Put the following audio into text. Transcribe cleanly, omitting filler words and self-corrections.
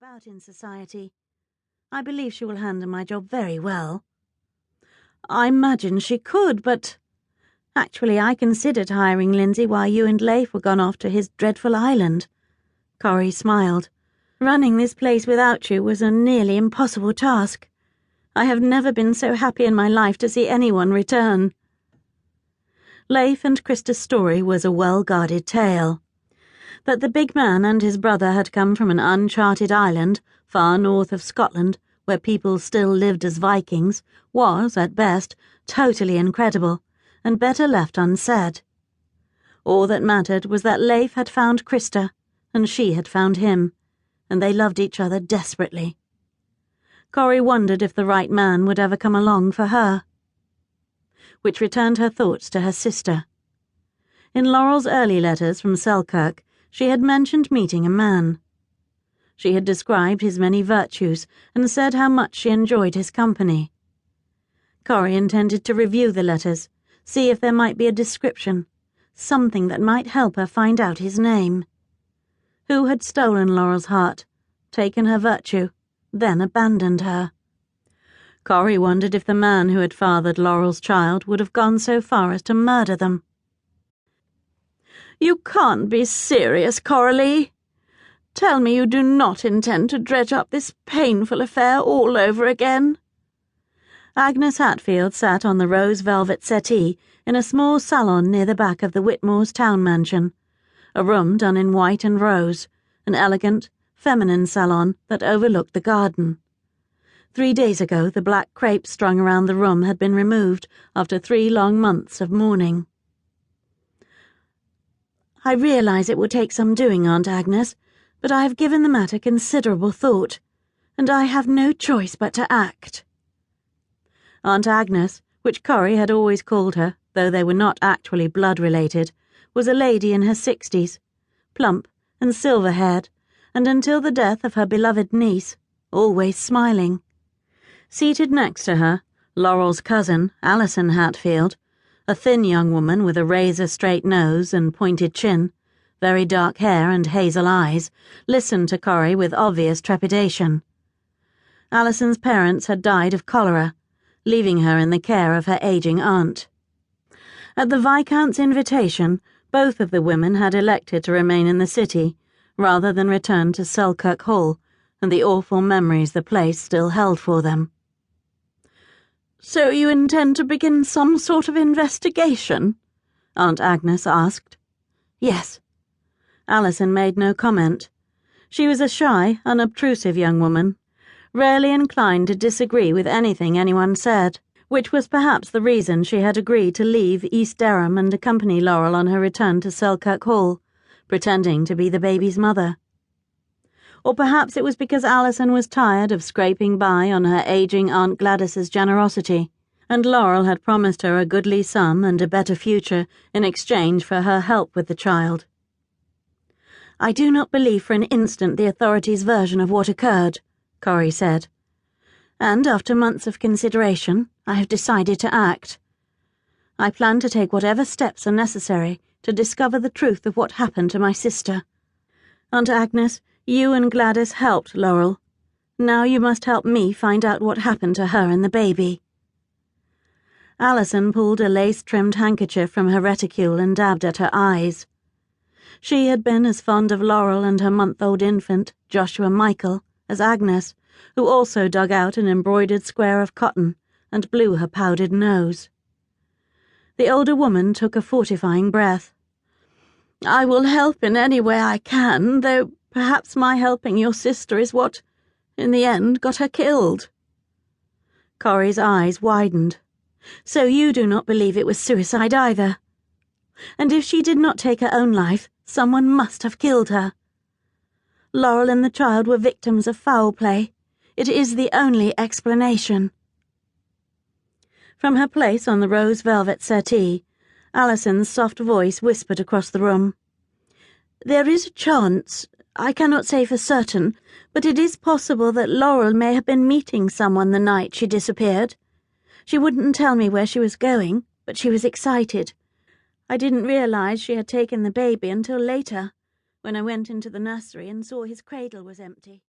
about in society. I believe she will handle my job very well. I imagine she could, but actually I considered hiring Lindsay while you and Leif were gone off to his dreadful island. Corrie smiled. Running this place without you was a nearly impossible task. I have never been so happy in my life to see anyone return. Leif and Krista's story was a well-guarded tale. That the big man and his brother had come from an uncharted island far north of Scotland, where people still lived as Vikings, was, at best, totally incredible, and better left unsaid. All that mattered was that Leif had found Krista, and she had found him, and they loved each other desperately. Corrie wondered if the right man would ever come along for her. Which returned her thoughts to her sister. In Laurel's early letters from Selkirk, she had mentioned meeting a man. She had described his many virtues and said how much she enjoyed his company. Corrie intended to review the letters, see if there might be a description, something that might help her find out his name. Who had stolen Laurel's heart, taken her virtue, then abandoned her? Corrie wondered if the man who had fathered Laurel's child would have gone so far as to murder them. "You can't be serious, Coralee. Tell me you do not intend to dredge up this painful affair all over again." Agnes Hatfield sat on the rose velvet settee in a small salon near the back of the Whitmore's town mansion, a room done in white and rose, an elegant, feminine salon that overlooked the garden. 3 days ago the black crape strung around the room had been removed after 3 long months of mourning. "I realize it will take some doing, Aunt Agnes, but I have given the matter considerable thought, and I have no choice but to act." Aunt Agnes, which Corrie had always called her, though they were not actually blood-related, was a lady in her 60s, plump and silver-haired, and until the death of her beloved niece, always smiling. Seated next to her, Laurel's cousin, Alison Hatfield, a thin young woman with a razor-straight nose and pointed chin, very dark hair and hazel eyes, listened to Corrie with obvious trepidation. Alison's parents had died of cholera, leaving her in the care of her aging aunt. At the viscount's invitation, both of the women had elected to remain in the city, rather than return to Selkirk Hall and the awful memories the place still held for them. "So you intend to begin some sort of investigation?" Aunt Agnes asked. "Yes." Alison made no comment. She was a shy, unobtrusive young woman, rarely inclined to disagree with anything anyone said, which was perhaps the reason she had agreed to leave East Dereham and accompany Laurel on her return to Selkirk Hall, pretending to be the baby's mother. Or perhaps it was because Alison was tired of scraping by on her aging Aunt Gladys's generosity, and Laurel had promised her a goodly sum and a better future in exchange for her help with the child. "I do not believe for an instant the authorities' version of what occurred," Corrie said. "And after months of consideration, I have decided to act. I plan to take whatever steps are necessary to discover the truth of what happened to my sister. Aunt Agnes, you and Gladys helped Laurel. Now you must help me find out what happened to her and the baby." Alison pulled a lace-trimmed handkerchief from her reticule and dabbed at her eyes. She had been as fond of Laurel and her month-old infant, Joshua Michael, as Agnes, who also dug out an embroidered square of cotton and blew her powdered nose. The older woman took a fortifying breath. "I will help in any way I can, though perhaps my helping your sister is what, in the end, got her killed." Corrie's eyes widened. "So you do not believe it was suicide either? And if she did not take her own life, someone must have killed her. Laurel and the child were victims of foul play. It is the only explanation." From her place on the rose velvet settee, Alison's soft voice whispered across the room. "There is a chance, I cannot say for certain, but it is possible that Laurel may have been meeting someone the night she disappeared. She wouldn't tell me where she was going, but she was excited. I didn't realize she had taken the baby until later, when I went into the nursery and saw his cradle was empty."